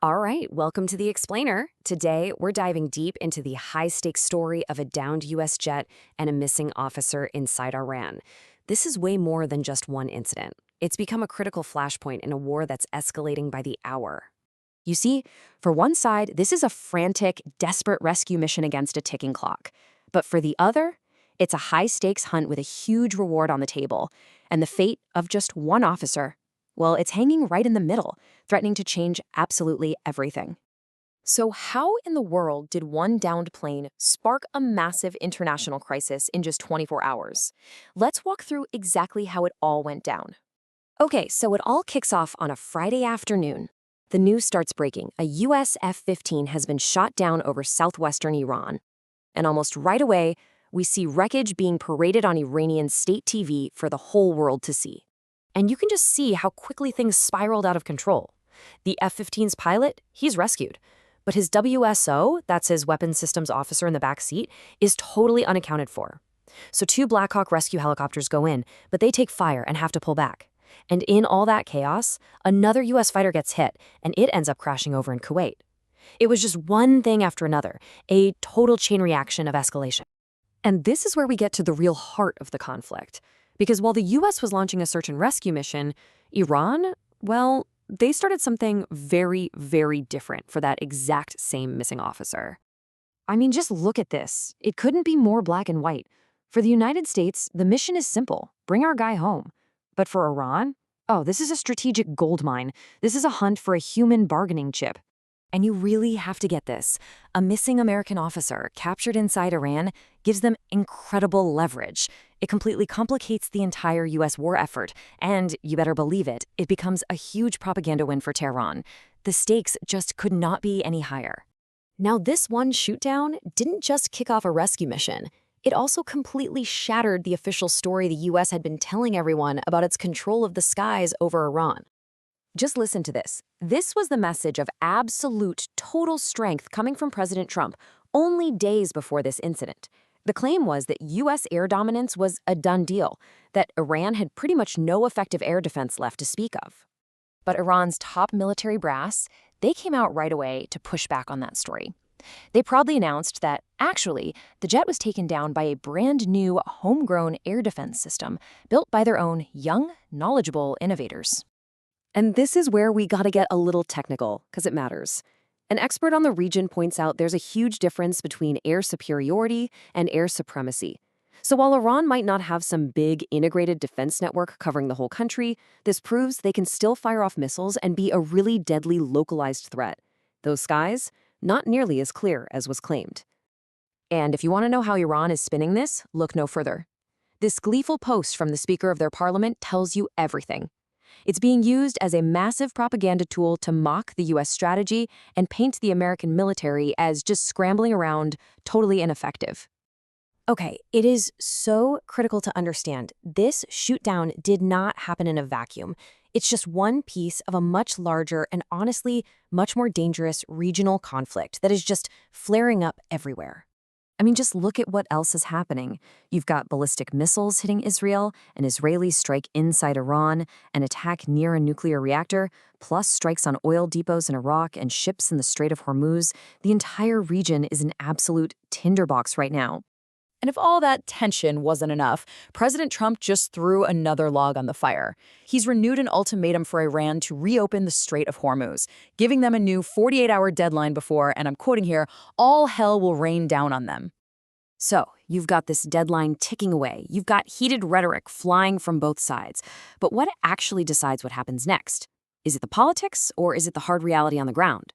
All right, welcome to The Explainer. Today, we're diving deep into the high-stakes story of a downed U.S. jet and a missing officer inside Iran. This is way more than just one incident. It's become a critical flashpoint in a war that's escalating by the hour. You see, for one side, this is a frantic, desperate rescue mission against a ticking clock. But for the other, it's a high-stakes hunt with a huge reward on the table, and the fate of just one officer, well, it's hanging right in the middle, threatening to change absolutely everything. So how in the world did one downed plane spark a massive international crisis in just 24 hours? Let's walk through exactly how it all went down. Okay, so it all kicks off on a Friday afternoon. The news starts breaking. A US F-15 has been shot down over southwestern Iran. And almost right away, we see wreckage being paraded on Iranian state TV for the whole world to see. And you can just see how quickly things spiraled out of control. The F-15's pilot, he's rescued. But his WSO, that's his weapons systems officer in the back seat, is totally unaccounted for. So two Black Hawk rescue helicopters go in, but they take fire and have to pull back. And in all that chaos, another US fighter gets hit, and it ends up crashing over in Kuwait. It was just one thing after another, a total chain reaction of escalation. And this is where we get to the real heart of the conflict. Because while the US was launching a search and rescue mission, Iran, well, they started something very, very different for that exact same missing officer. I mean, just look at this. It couldn't be more black and white. For the United States, the mission is simple: bring our guy home. But for Iran, oh, this is a strategic goldmine. This is a hunt for a human bargaining chip. And you really have to get this. A missing American officer captured inside Iran gives them incredible leverage. It completely complicates the entire US war effort, and you better believe it, it becomes a huge propaganda win for Tehran. The stakes just could not be any higher. Now, this one shootdown didn't just kick off a rescue mission. It also completely shattered the official story the US had been telling everyone about its control of the skies over Iran. Just listen to this. This was the message of absolute, total strength coming from President Trump only days before this incident. The claim was that U.S. air dominance was a done deal, that Iran had pretty much no effective air defense left to speak of. But Iran's top military brass, they came out right away to push back on that story. They proudly announced that, actually, the jet was taken down by a brand new, homegrown air defense system built by their own young, knowledgeable innovators. And this is where we gotta get a little technical, because it matters. An expert on the region points out there's a huge difference between air superiority and air supremacy. So while Iran might not have some big integrated defense network covering the whole country, this proves they can still fire off missiles and be a really deadly localized threat. Those skies, not nearly as clear as was claimed. And if you want to know how Iran is spinning this, look no further. This gleeful post from the Speaker of their parliament tells you everything. It's being used as a massive propaganda tool to mock the U.S. strategy and paint the American military as just scrambling around, totally ineffective. Okay, it is so critical to understand this shootdown did not happen in a vacuum. It's just one piece of a much larger and honestly much more dangerous regional conflict that is just flaring up everywhere. I mean, just look at what else is happening. You've got ballistic missiles hitting Israel, an Israeli strike inside Iran, an attack near a nuclear reactor, plus strikes on oil depots in Iraq and ships in the Strait of Hormuz. The entire region is an absolute tinderbox right now. And if all that tension wasn't enough, President Trump just threw another log on the fire. He's renewed an ultimatum for Iran to reopen the Strait of Hormuz, giving them a new 48-hour deadline before, and I'm quoting here, all hell will rain down on them. So, you've got this deadline ticking away. You've got heated rhetoric flying from both sides. But what actually decides what happens next? Is it the politics, or is it the hard reality on the ground?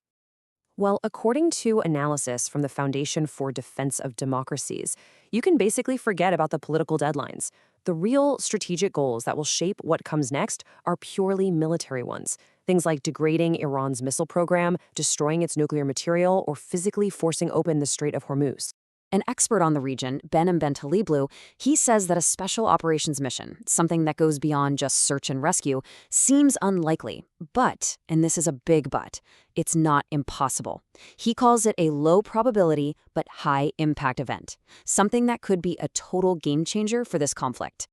Well, according to analysis from the Foundation for Defense of Democracies, you can basically forget about the political deadlines. The real strategic goals that will shape what comes next are purely military ones. Things like degrading Iran's missile program, destroying its nuclear material, or physically forcing open the Strait of Hormuz. An expert on the region, Behnam Bentaleblu, he says that a special operations mission, something that goes beyond just search and rescue, seems unlikely. But, and this is a big but, it's not impossible. He calls it a low probability but high impact event, something that could be a total game changer for this conflict.